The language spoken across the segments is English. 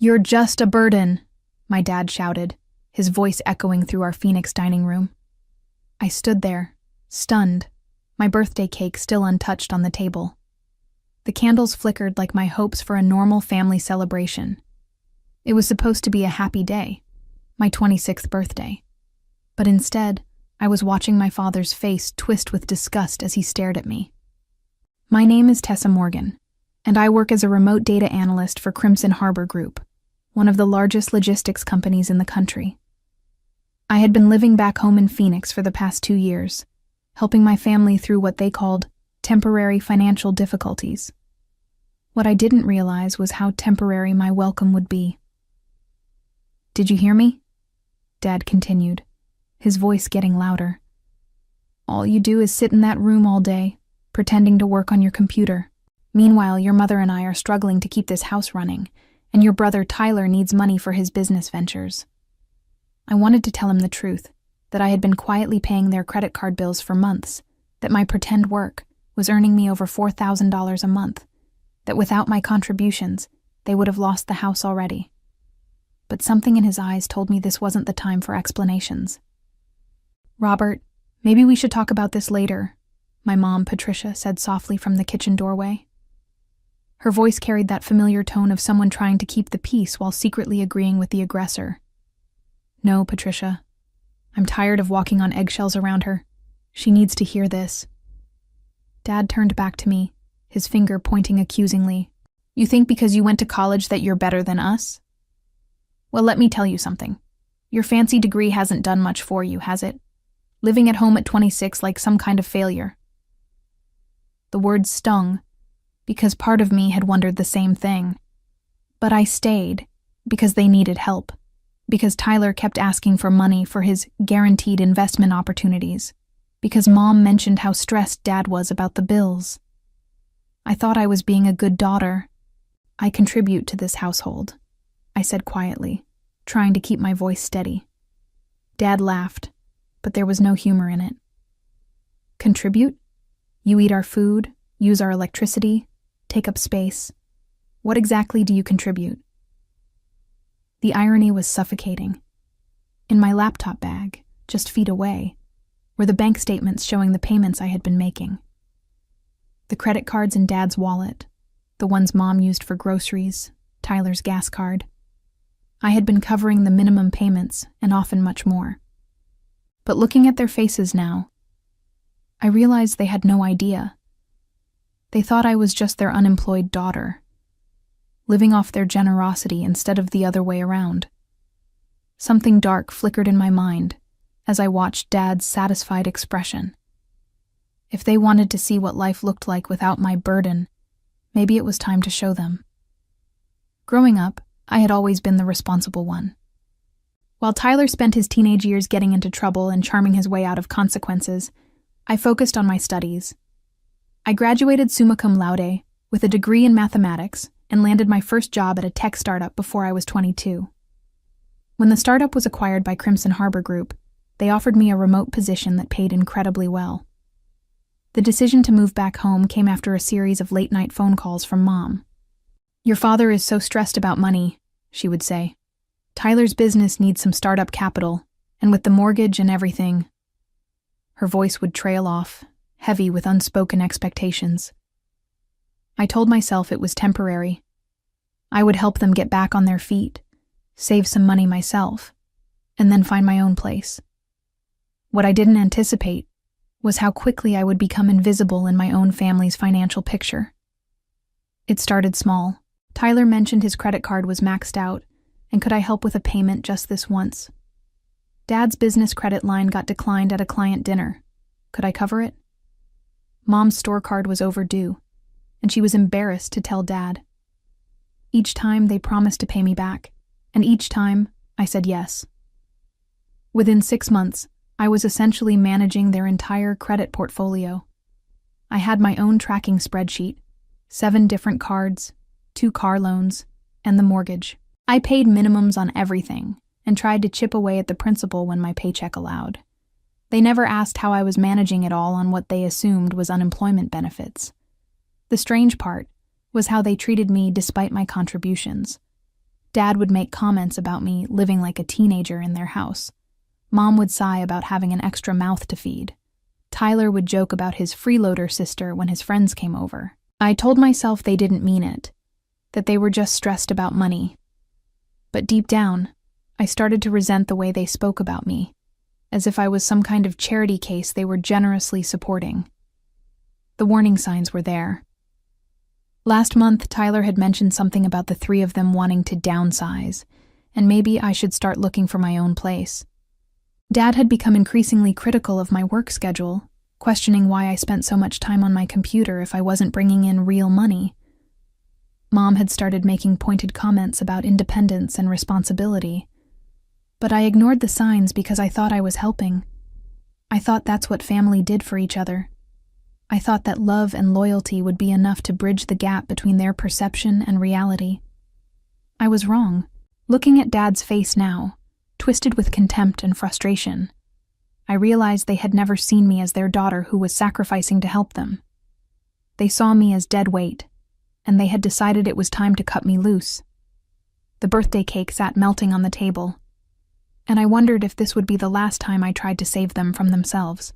"You're just a burden," my dad shouted, his voice echoing through our Phoenix dining room. I stood there, stunned, my birthday cake still untouched on the table. The candles flickered like my hopes for a normal family celebration. It was supposed to be a happy day, my 26th birthday. But instead, I was watching my father's face twist with disgust as he stared at me. My name is Tessa Morgan, and I work as a remote data analyst for Crimson Harbor Group, one of the largest logistics companies in the country. I had been living back home in Phoenix for the past 2 years, helping my family through what they called temporary financial difficulties. What I didn't realize was how temporary my welcome would be. "Did you hear me?" Dad continued, his voice getting louder. "All you do is sit in that room all day, pretending to work on your computer. Meanwhile, your mother and I are struggling to keep this house running, and your brother Tyler needs money for his business ventures." I wanted to tell him the truth, that I had been quietly paying their credit card bills for months, that my pretend work was earning me over $4,000 a month, that without my contributions, they would have lost the house already. But something in his eyes told me this wasn't the time for explanations. "Robert, maybe we should talk about this later," my mom, Patricia, said softly from the kitchen doorway. Her voice carried that familiar tone of someone trying to keep the peace while secretly agreeing with the aggressor. "No, Patricia. I'm tired of walking on eggshells around her. She needs to hear this." Dad turned back to me, his finger pointing accusingly. "You think because you went to college that you're better than us? Well, let me tell you something. Your fancy degree hasn't done much for you, has it? Living at home at 26 like some kind of failure." The words stung, because part of me had wondered the same thing. But I stayed, because they needed help, because Tyler kept asking for money for his guaranteed investment opportunities, because Mom mentioned how stressed Dad was about the bills. I thought I was being a good daughter. "I contribute to this household," I said quietly, trying to keep my voice steady. Dad laughed, but there was no humor in it. "Contribute? You eat our food, use our electricity, take up space. What exactly do you contribute?" The irony was suffocating. In my laptop bag, just feet away, were the bank statements showing the payments I had been making. The credit cards in Dad's wallet, the ones Mom used for groceries, Tyler's gas card. I had been covering the minimum payments and often much more. But looking at their faces now, I realized they had no idea. They thought I was just their unemployed daughter, living off their generosity instead of the other way around. Something dark flickered in my mind as I watched Dad's satisfied expression. If they wanted to see what life looked like without my burden, maybe it was time to show them. Growing up, I had always been the responsible one. While Tyler spent his teenage years getting into trouble and charming his way out of consequences, I focused on my studies. I graduated summa cum laude with a degree in mathematics and landed my first job at a tech startup before I was 22. When the startup was acquired by Crimson Harbor Group, they offered me a remote position that paid incredibly well. The decision to move back home came after a series of late-night phone calls from Mom. "Your father is so stressed about money," she would say. "Tyler's business needs some startup capital, and with the mortgage and everything..." Her voice would trail off, heavy with unspoken expectations. I told myself it was temporary. I would help them get back on their feet, save some money myself, and then find my own place. What I didn't anticipate was how quickly I would become invisible in my own family's financial picture. It started small. Tyler mentioned his credit card was maxed out, and could I help with a payment just this once? Dad's business credit line got declined at a client dinner. Could I cover it? Mom's store card was overdue, and she was embarrassed to tell Dad. Each time they promised to pay me back, and each time I said yes. Within 6 months, I was essentially managing their entire credit portfolio. I had my own tracking spreadsheet, 7 different cards, 2 car loans, and the mortgage. I paid minimums on everything and tried to chip away at the principal when my paycheck allowed. They never asked how I was managing it all on what they assumed was unemployment benefits. The strange part was how they treated me despite my contributions. Dad would make comments about me living like a teenager in their house. Mom would sigh about having an extra mouth to feed. Tyler would joke about his freeloader sister when his friends came over. I told myself they didn't mean it, that they were just stressed about money. But deep down, I started to resent the way they spoke about me, as if I was some kind of charity case they were generously supporting. The warning signs were there. Last month, Tyler had mentioned something about the three of them wanting to downsize, and maybe I should start looking for my own place. Dad had become increasingly critical of my work schedule, questioning why I spent so much time on my computer if I wasn't bringing in real money. Mom had started making pointed comments about independence and responsibility, but I ignored the signs because I thought I was helping. I thought that's what family did for each other. I thought that love and loyalty would be enough to bridge the gap between their perception and reality. I was wrong. Looking at Dad's face now, twisted with contempt and frustration, I realized they had never seen me as their daughter who was sacrificing to help them. They saw me as dead weight, and they had decided it was time to cut me loose. The birthday cake sat melting on the table, and I wondered if this would be the last time I tried to save them from themselves.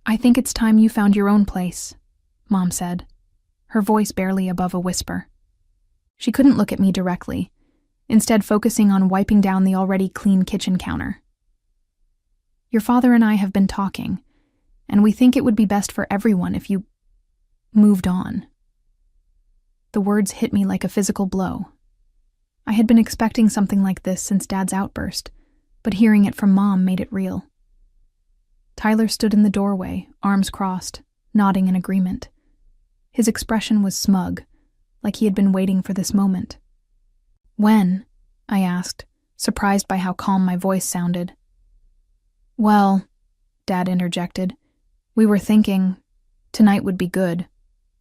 "I think it's time you found your own place," Mom said, her voice barely above a whisper. She couldn't look at me directly, instead focusing on wiping down the already clean kitchen counter. "Your father and I have been talking, and we think it would be best for everyone if you moved on." The words hit me like a physical blow. I had been expecting something like this since Dad's outburst, but hearing it from Mom made it real. Tyler stood in the doorway, arms crossed, nodding in agreement. His expression was smug, like he had been waiting for this moment. "When?" I asked, surprised by how calm my voice sounded. "Well," Dad interjected, "we were thinking tonight would be good.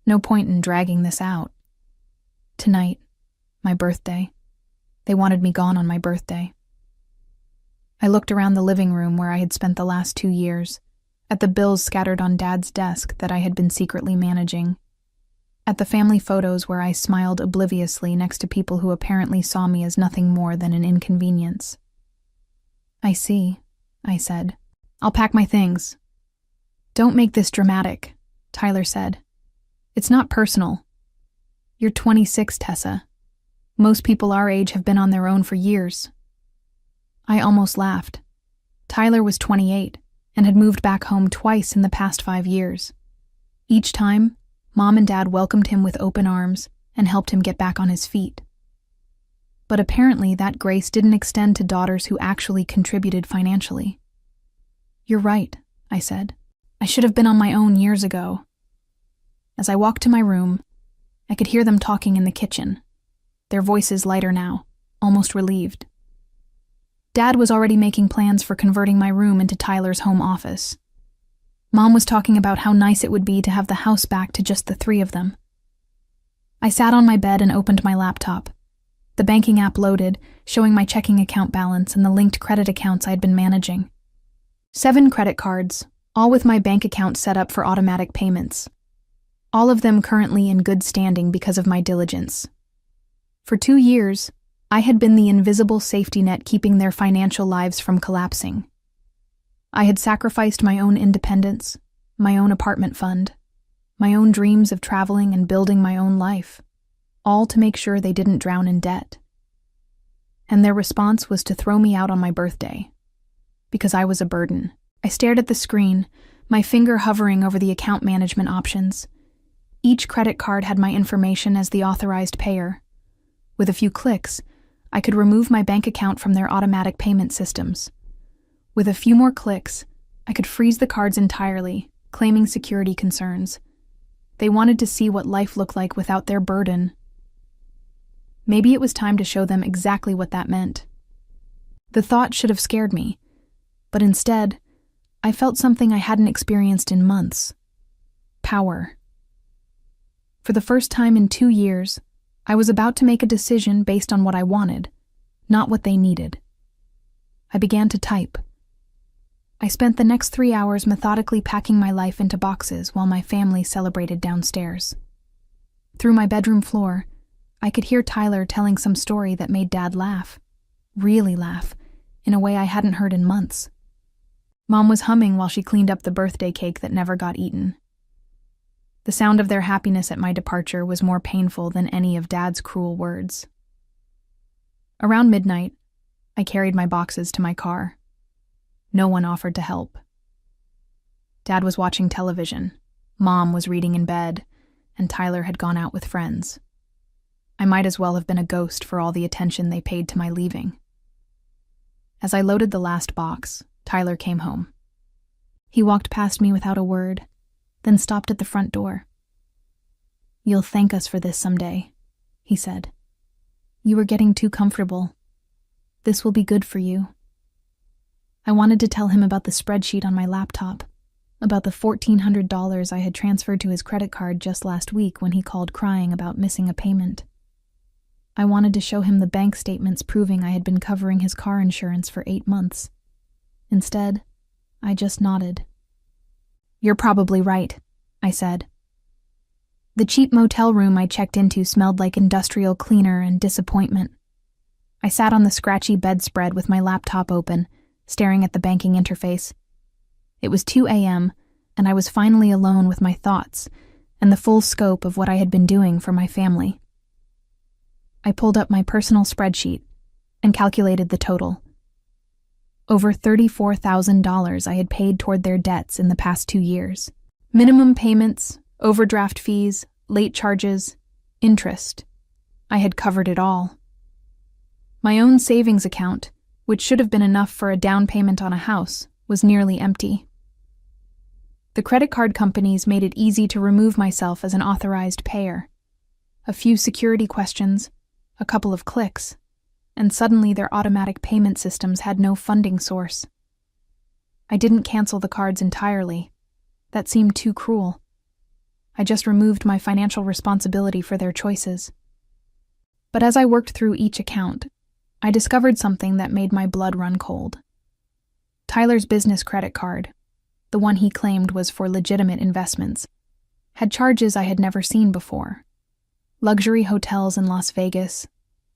No point in dragging this out." Tonight, my birthday. They wanted me gone on my birthday. I looked around the living room where I had spent the last 2 years, at the bills scattered on Dad's desk that I had been secretly managing, at the family photos where I smiled obliviously next to people who apparently saw me as nothing more than an inconvenience. "I see," I said. "I'll pack my things." "Don't make this dramatic," Tyler said. "It's not personal. You're 26, Tessa. Most people our age have been on their own for years." I almost laughed. Tyler was 28 and had moved back home twice in the past 5 years. Each time, Mom and Dad welcomed him with open arms and helped him get back on his feet. But apparently that grace didn't extend to daughters who actually contributed financially. "You're right," I said. "I should have been on my own years ago." As I walked to my room, I could hear them talking in the kitchen, their voices lighter now, almost relieved. Dad was already making plans for converting my room into Tyler's home office. Mom was talking about how nice it would be to have the house back to just the 3 of them. I sat on my bed and opened my laptop. The banking app loaded, showing my checking account balance and the linked credit accounts I'd been managing. 7 credit cards, all with my bank account set up for automatic payments. All of them currently in good standing because of my diligence. For 2 years, I had been the invisible safety net keeping their financial lives from collapsing. I had sacrificed my own independence, my own apartment fund, my own dreams of traveling and building my own life, all to make sure they didn't drown in debt. And their response was to throw me out on my birthday, because I was a burden. I stared at the screen, my finger hovering over the account management options. Each credit card had my information as the authorized payer. With a few clicks, I could remove my bank account from their automatic payment systems. With a few more clicks, I could freeze the cards entirely, claiming security concerns. They wanted to see what life looked like without their burden. Maybe it was time to show them exactly what that meant. The thought should have scared me, but instead, I felt something I hadn't experienced in months. Power. For the first time in 2 years, I was about to make a decision based on what I wanted, not what they needed. I began to type. I spent the next 3 hours methodically packing my life into boxes while my family celebrated downstairs. Through my bedroom floor, I could hear Tyler telling some story that made Dad laugh. Really laugh, in a way I hadn't heard in months. Mom was humming while she cleaned up the birthday cake that never got eaten. The sound of their happiness at my departure was more painful than any of Dad's cruel words. Around midnight, I carried my boxes to my car. No one offered to help. Dad was watching television, Mom was reading in bed, and Tyler had gone out with friends. I might as well have been a ghost for all the attention they paid to my leaving. As I loaded the last box, Tyler came home. He walked past me without a word, then stopped at the front door. "You'll thank us for this someday," he said. "You were getting too comfortable. This will be good for you." I wanted to tell him about the spreadsheet on my laptop, about the $1,400 I had transferred to his credit card just last week when he called crying about missing a payment. I wanted to show him the bank statements proving I had been covering his car insurance for 8 months. Instead, I just nodded. "You're probably right," I said. The cheap motel room I checked into smelled like industrial cleaner and disappointment. I sat on the scratchy bedspread with my laptop open, staring at the banking interface. It was 2 a.m., and I was finally alone with my thoughts and the full scope of what I had been doing for my family. I pulled up my personal spreadsheet and calculated the total. Over $34,000 I had paid toward their debts in the past 2 years. Minimum payments, overdraft fees, late charges, interest. I had covered it all. My own savings account, which should have been enough for a down payment on a house, was nearly empty. The credit card companies made it easy to remove myself as an authorized payer. A few security questions, a couple of clicks, and suddenly their automatic payment systems had no funding source. I didn't cancel the cards entirely. That seemed too cruel. I just removed my financial responsibility for their choices. But as I worked through each account, I discovered something that made my blood run cold. Tyler's business credit card, the one he claimed was for legitimate investments, had charges I had never seen before. Luxury hotels in Las Vegas,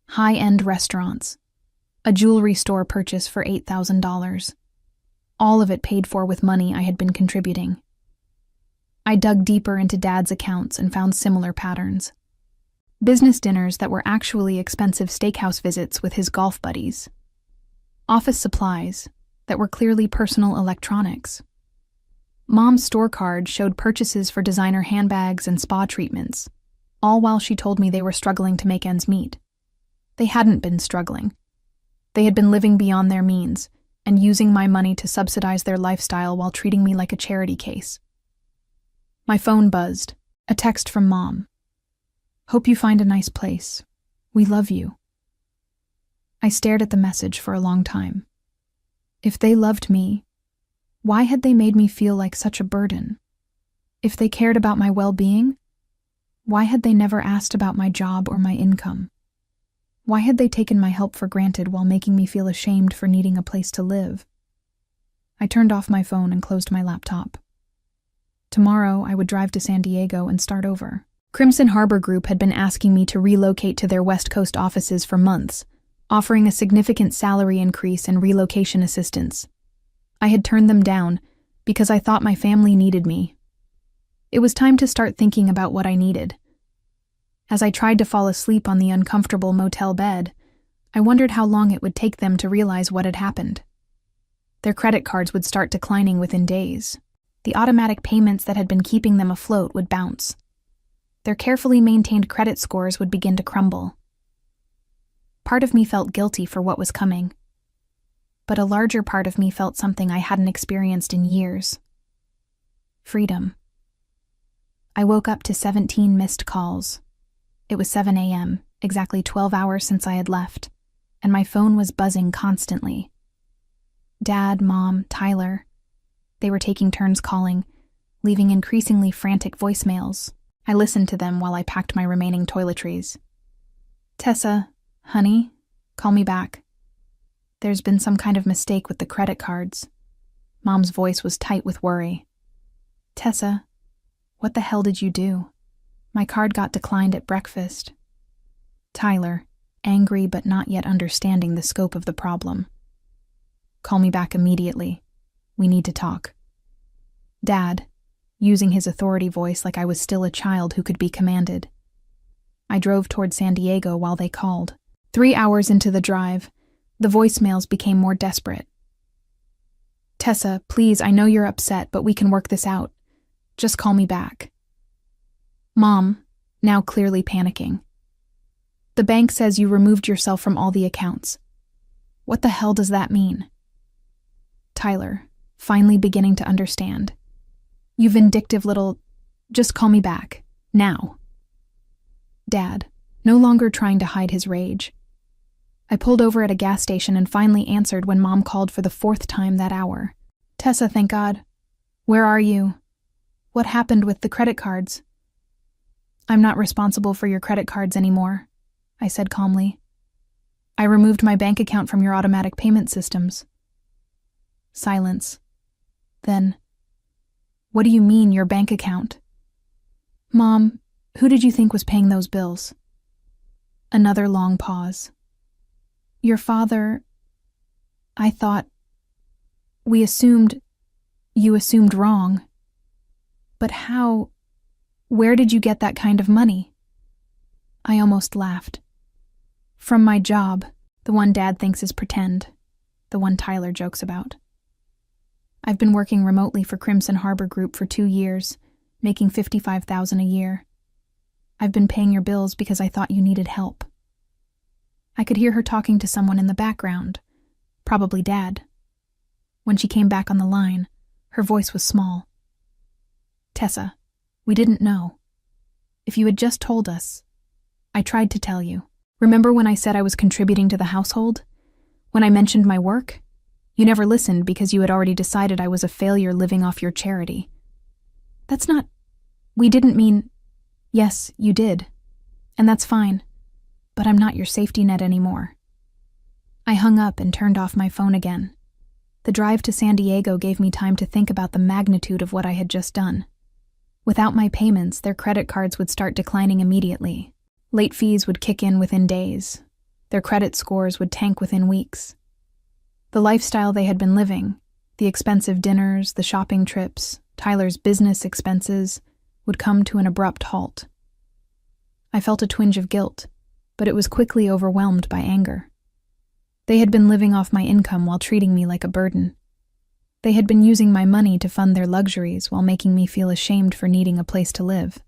high-end restaurants, a jewelry store purchase for $8,000. All of it paid for with money I had been contributing. I dug deeper into Dad's accounts and found similar patterns. Business dinners that were actually expensive steakhouse visits with his golf buddies. Office supplies that were clearly personal electronics. Mom's store card showed purchases for designer handbags and spa treatments, all while she told me they were struggling to make ends meet. They hadn't been struggling. They had been living beyond their means and using my money to subsidize their lifestyle while treating me like a charity case. My phone buzzed, a text from Mom. "Hope you find a nice place. We love you." I stared at the message for a long time. If they loved me, why had they made me feel like such a burden? If they cared about my well-being, why had they never asked about my job or my income? Why had they taken my help for granted while making me feel ashamed for needing a place to live? I turned off my phone and closed my laptop. Tomorrow, I would drive to San Diego and start over. Crimson Harbor Group had been asking me to relocate to their West Coast offices for months, offering a significant salary increase and relocation assistance. I had turned them down because I thought my family needed me. It was time to start thinking about what I needed. As I tried to fall asleep on the uncomfortable motel bed, I wondered how long it would take them to realize what had happened. Their credit cards would start declining within days. The automatic payments that had been keeping them afloat would bounce. Their carefully maintained credit scores would begin to crumble. Part of me felt guilty for what was coming, but a larger part of me felt something I hadn't experienced in years. Freedom. I woke up to 17 missed calls. It was 7 a.m., exactly 12 hours since I had left, and my phone was buzzing constantly. Dad, Mom, Tyler. They were taking turns calling, leaving increasingly frantic voicemails. I listened to them while I packed my remaining toiletries. "Tessa, honey, call me back. There's been some kind of mistake with the credit cards." Mom's voice was tight with worry. "Tessa, what the hell did you do? My card got declined at breakfast." Tyler, angry but not yet understanding the scope of the problem. Call me back immediately. We need to talk. Dad, using his authority voice like I was still a child who could be commanded. I drove toward San Diego while they called. 3 hours into the drive, the voicemails became more desperate. Tessa, please, I know you're upset, but we can work this out. Just call me back. Mom, now clearly panicking. The bank says you removed yourself from all the accounts. What the hell does that mean? Tyler, finally beginning to understand. You vindictive little... Just call me back. Now. Dad, no longer trying to hide his rage. I pulled over at a gas station and finally answered when Mom called for the 4th time that hour. Tessa, thank God. Where are you? What happened with the credit cards? I'm not responsible for your credit cards anymore, I said calmly. I removed my bank account from your automatic payment systems. Silence. Then, what do you mean, your bank account? Mom, who did you think was paying those bills? Another long pause. Your father... I thought... We assumed... You assumed wrong. But how... Where did you get that kind of money? I almost laughed. From my job, the one Dad thinks is pretend, the one Tyler jokes about. I've been working remotely for Crimson Harbor Group for 2 years, making $55,000 a year. I've been paying your bills because I thought you needed help. I could hear her talking to someone in the background, probably Dad. When she came back on the line, her voice was small. Tessa, we didn't know. If you had just told us. I tried to tell you. Remember when I said I was contributing to the household? When I mentioned my work? You never listened because you had already decided I was a failure living off your charity. That's not... We didn't mean... Yes, you did. And that's fine. But I'm not your safety net anymore. I hung up and turned off my phone again. The drive to San Diego gave me time to think about the magnitude of what I had just done. Without my payments, their credit cards would start declining immediately. Late fees would kick in within days. Their credit scores would tank within weeks. The lifestyle they had been living, the expensive dinners, the shopping trips, Tyler's business expenses, would come to an abrupt halt. I felt a twinge of guilt, but it was quickly overwhelmed by anger. They had been living off my income while treating me like a burden. They had been using my money to fund their luxuries while making me feel ashamed for needing a place to live.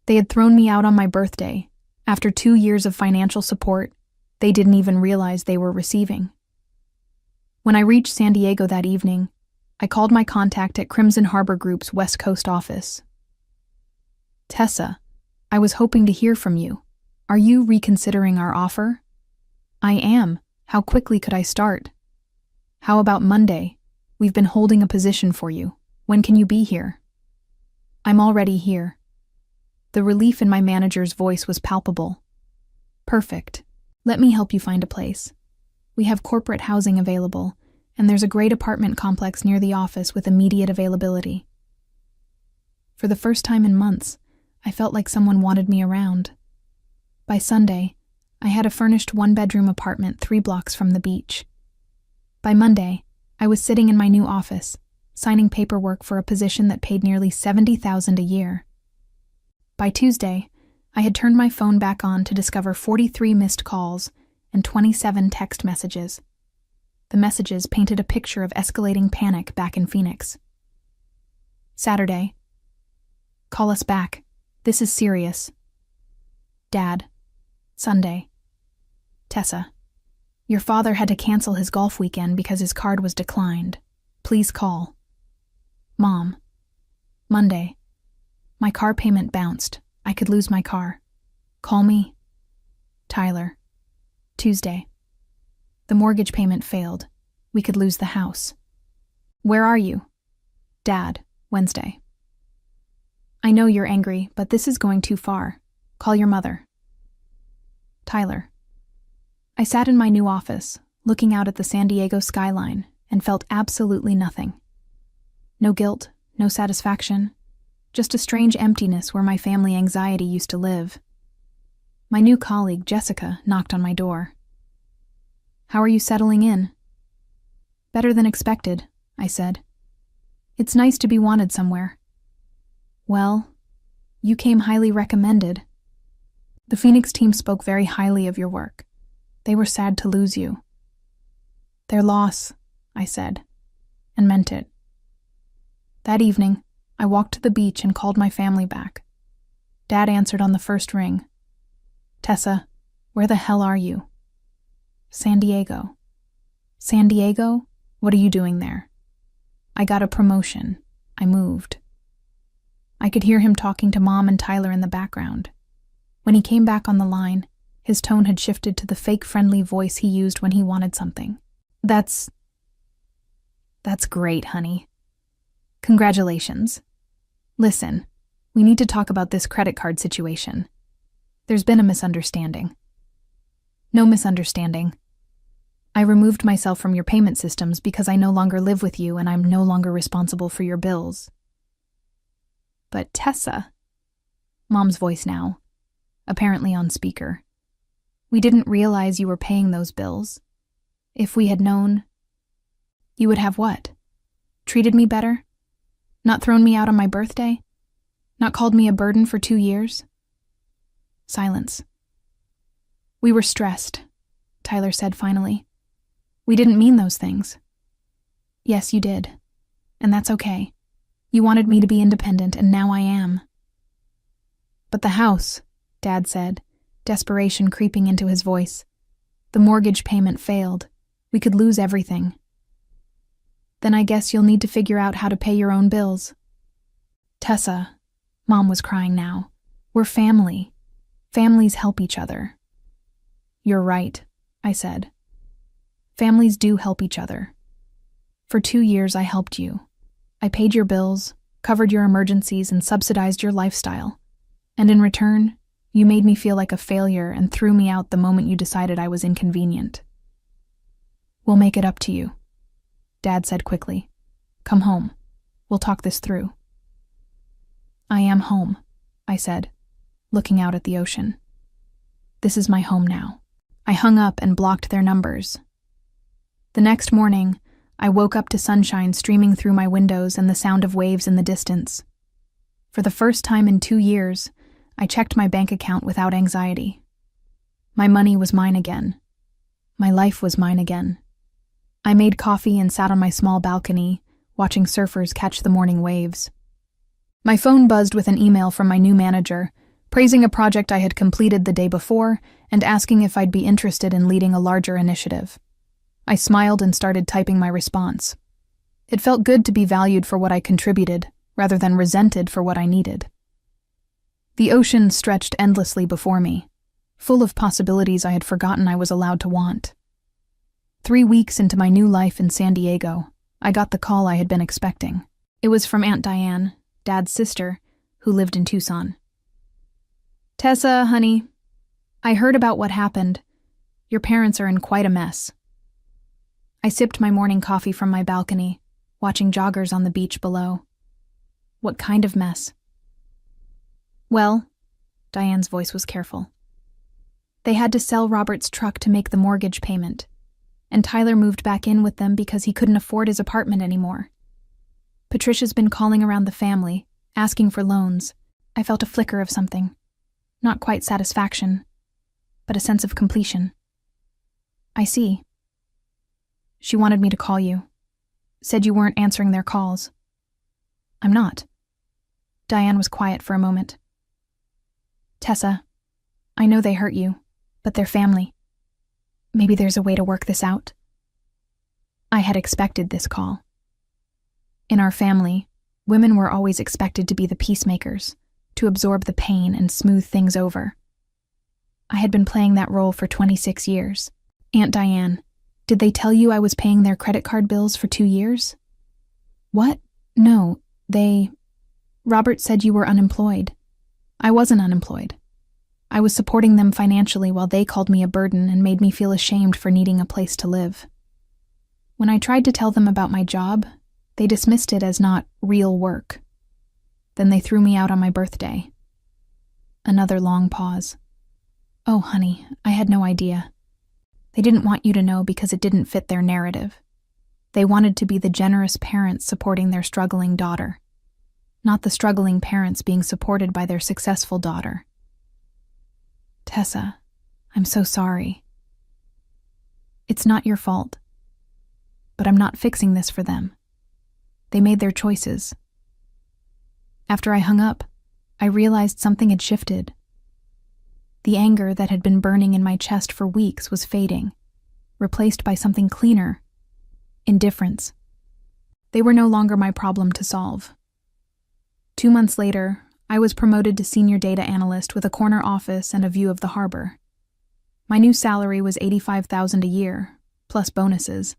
They had thrown me out on my birthday. After 2 years of financial support, they didn't even realize they were receiving. When I reached San Diego that evening, I called my contact at Crimson Harbor Group's West Coast office. Tessa, I was hoping to hear from you. Are you reconsidering our offer? I am. How quickly could I start? How about Monday? We've been holding a position for you. When can you be here? I'm already here. The relief in my manager's voice was palpable. Perfect. Let me help you find a place. We have corporate housing available, and there's a great apartment complex near the office with immediate availability. For the first time in months, I felt like someone wanted me around. By Sunday, I had a furnished 1-bedroom apartment 3 blocks from the beach. By Monday, I was sitting in my new office, signing paperwork for a position that paid nearly $70,000 a year. By Tuesday, I had turned my phone back on to discover 43 missed calls and 27 text messages. The messages painted a picture of escalating panic back in Phoenix. Saturday. Call us back. This is serious. Dad. Sunday. Tessa. Your father had to cancel his golf weekend because his card was declined. Please call. Mom. Monday. My car payment bounced. I could lose my car. Call me. Tyler. Tuesday. The mortgage payment failed. We could lose the house. Where are you? Dad. Wednesday. I know you're angry, but this is going too far. Call your mother. Tyler. I sat in my new office, looking out at the San Diego skyline, and felt absolutely nothing. No guilt, no satisfaction, just a strange emptiness where my family anxiety used to live. My new colleague, Jessica, knocked on my door. "How are you settling in?" "Better than expected," I said. "It's nice to be wanted somewhere." "Well, you came highly recommended. The Phoenix team spoke very highly of your work. They were sad to lose you." "Their loss," I said, and meant it. That evening, I walked to the beach and called my family back. Dad answered on the first ring. "Tessa, where the hell are you?" "San Diego." "San Diego? What are you doing there?" "I got a promotion. I moved." I could hear him talking to Mom and Tyler in the background. When he came back on the line, his tone had shifted to the fake friendly voice he used when he wanted something. That's great, honey. Congratulations. Listen, we need to talk about this credit card situation. There's been a misunderstanding." "No misunderstanding. I removed myself from your payment systems because I no longer live with you and I'm no longer responsible for your bills." "But Tessa," Mom's voice now, apparently on speaker, "we didn't realize you were paying those bills. If we had known..." "You would have what? Treated me better? Not thrown me out on my birthday? Not called me a burden for 2 years?" Silence. "We were stressed," Tyler said finally. "We didn't mean those things." "Yes, you did. And that's okay. You wanted me to be independent, and now I am." "But the house," Dad said, desperation creeping into his voice. "The mortgage payment failed. We could lose everything." "Then I guess you'll need to figure out how to pay your own bills." "Tessa," Mom was crying now, "we're family. Families help each other." "You're right," I said. "Families do help each other. For 2 years I helped you. I paid your bills, covered your emergencies, and subsidized your lifestyle. And in return, you made me feel like a failure and threw me out the moment you decided I was inconvenient." "We'll make it up to you," Dad said quickly. "Come home. We'll talk this through." "I am home," I said, looking out at the ocean. "This is my home now." I hung up and blocked their numbers. The next morning, I woke up to sunshine streaming through my windows and the sound of waves in the distance. For the first time in 2 years, I checked my bank account without anxiety. My money was mine again. My life was mine again. I made coffee and sat on my small balcony, watching surfers catch the morning waves. My phone buzzed with an email from my new manager, praising a project I had completed the day before and asking if I'd be interested in leading a larger initiative. I smiled and started typing my response. It felt good to be valued for what I contributed, rather than resented for what I needed. The ocean stretched endlessly before me, full of possibilities I had forgotten I was allowed to want. 3 weeks into my new life in San Diego, I got the call I had been expecting. It was from Aunt Diane, Dad's sister, who lived in Tucson. "Tessa, honey, I heard about what happened. Your parents are in quite a mess." I sipped my morning coffee from my balcony, watching joggers on the beach below. "What kind of mess?" "Well," Diane's voice was careful. "They had to sell Robert's truck to make the mortgage payment, and Tyler moved back in with them because he couldn't afford his apartment anymore. Patricia's been calling around the family, asking for loans. I felt a flicker of something. Not quite satisfaction, but a sense of completion." "I see." "She wanted me to call you. Said you weren't answering their calls." "I'm not." Diane was quiet for a moment. "Tessa, I know they hurt you, but they're family. Maybe there's a way to work this out." I had expected this call. In our family, women were always expected to be the peacemakers, to absorb the pain and smooth things over. I had been playing that role for 26 years. "Aunt Diane, did they tell you I was paying their credit card bills for 2 years?" "What? No, Robert said you were unemployed." "I wasn't unemployed. I was supporting them financially while they called me a burden and made me feel ashamed for needing a place to live. When I tried to tell them about my job, they dismissed it as not real work. Then they threw me out on my birthday." Another long pause. Oh, honey, I had no idea. They didn't want you to know because it didn't fit their narrative. They wanted to be the generous parents supporting their struggling daughter, not the struggling parents being supported by their successful daughter. Tessa, I'm so sorry. It's not your fault. But I'm not fixing this for them. They made their choices. After I hung up, I realized something had shifted. The anger that had been burning in my chest for weeks was fading, replaced by something cleaner: indifference. They were no longer my problem to solve. 2 months later, I was promoted to senior data analyst with a corner office and a view of the harbor. My new salary was $85,000 a year, plus bonuses.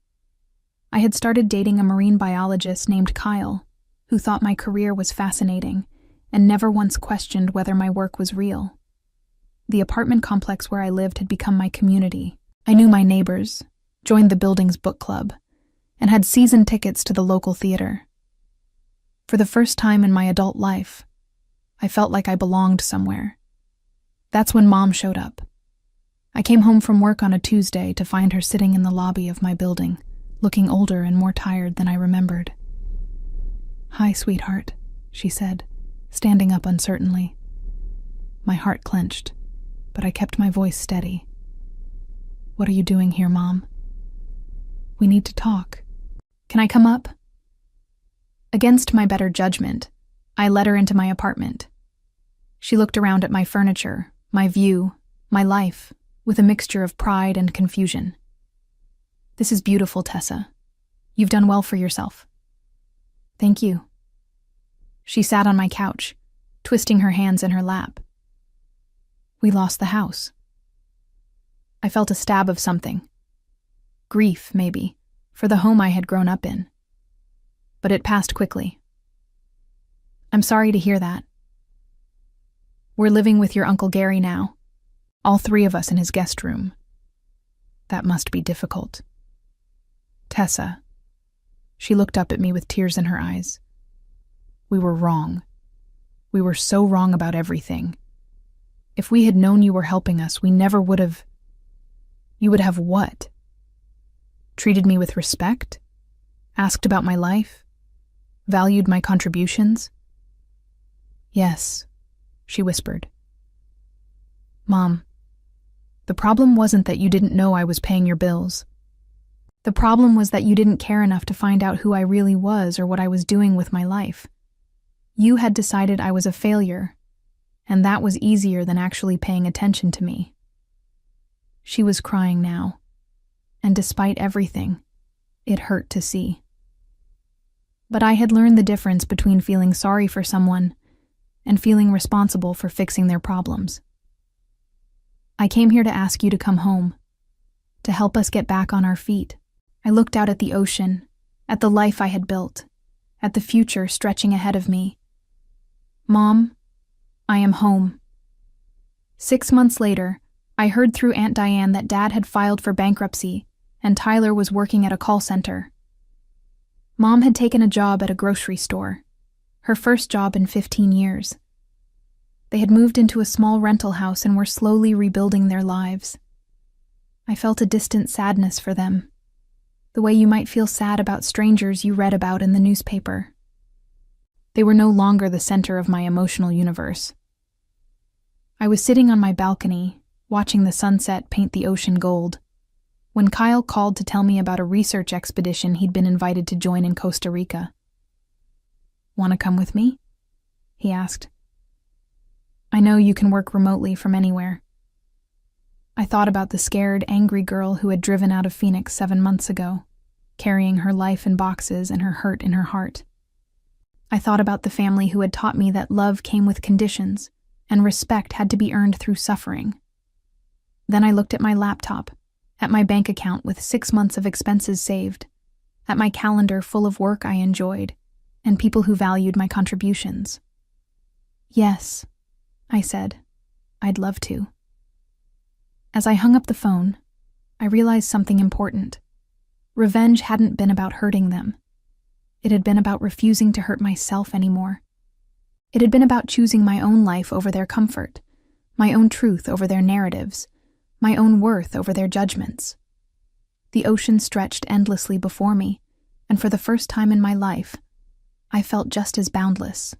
I had started dating a marine biologist named Kyle, who thought my career was fascinating and never once questioned whether my work was real. The apartment complex where I lived had become my community. I knew my neighbors, joined the building's book club, and had season tickets to the local theater. For the first time in my adult life, I felt like I belonged somewhere. That's when Mom showed up. I came home from work on a Tuesday to find her sitting in the lobby of my building, looking older and more tired than I remembered. "Hi, sweetheart," she said, standing up uncertainly. My heart clenched, but I kept my voice steady. "What are you doing here, Mom?" "We need to talk." "Can I come up?" Against my better judgment, I led her into my apartment. She looked around at my furniture, my view, my life, with a mixture of pride and confusion. "This is beautiful, Tessa. You've done well for yourself." "Thank you." She sat on my couch, twisting her hands in her lap. "We lost the house." I felt a stab of something. Grief, maybe, for the home I had grown up in. But it passed quickly. "I'm sorry to hear that. We're living with your Uncle Gary now, all 3 of us in his guest room. That must be difficult." "Tessa." She looked up at me with tears in her eyes. "We were wrong. We were so wrong about everything. If we had known you were helping us, we never would have..." "You would have what? Treated me with respect? Asked about my life? Valued my contributions?" "Yes," she whispered. "Mom, the problem wasn't that you didn't know I was paying your bills. The problem was that you didn't care enough to find out who I really was or what I was doing with my life. You had decided I was a failure, and that was easier than actually paying attention to me." She was crying now, and despite everything, it hurt to see. But I had learned the difference between feeling sorry for someone and feeling responsible for fixing their problems. "I came here to ask you to come home, to help us get back on our feet." I looked out at the ocean, at the life I had built, at the future stretching ahead of me. "Mom, I am home." 6 months later, I heard through Aunt Diane that Dad had filed for bankruptcy and Tyler was working at a call center. Mom had taken a job at a grocery store, her first job in 15 years. They had moved into a small rental house and were slowly rebuilding their lives. I felt a distant sadness for them, the way you might feel sad about strangers you read about in the newspaper. They were no longer the center of my emotional universe. I was sitting on my balcony, watching the sunset paint the ocean gold, when Kyle called to tell me about a research expedition he'd been invited to join in Costa Rica. "Want to come with me?" he asked. "I know you can work remotely from anywhere." I thought about the scared, angry girl who had driven out of Phoenix 7 months ago, carrying her life in boxes and her hurt in her heart. I thought about the family who had taught me that love came with conditions and respect had to be earned through suffering. Then I looked at my laptop, at my bank account with 6 months of expenses saved, at my calendar full of work I enjoyed, and people who valued my contributions. "Yes," I said, "I'd love to." As I hung up the phone, I realized something important. Revenge hadn't been about hurting them. It had been about refusing to hurt myself anymore. It had been about choosing my own life over their comfort, my own truth over their narratives, my own worth over their judgments. The ocean stretched endlessly before me, and for the first time in my life, I felt just as boundless,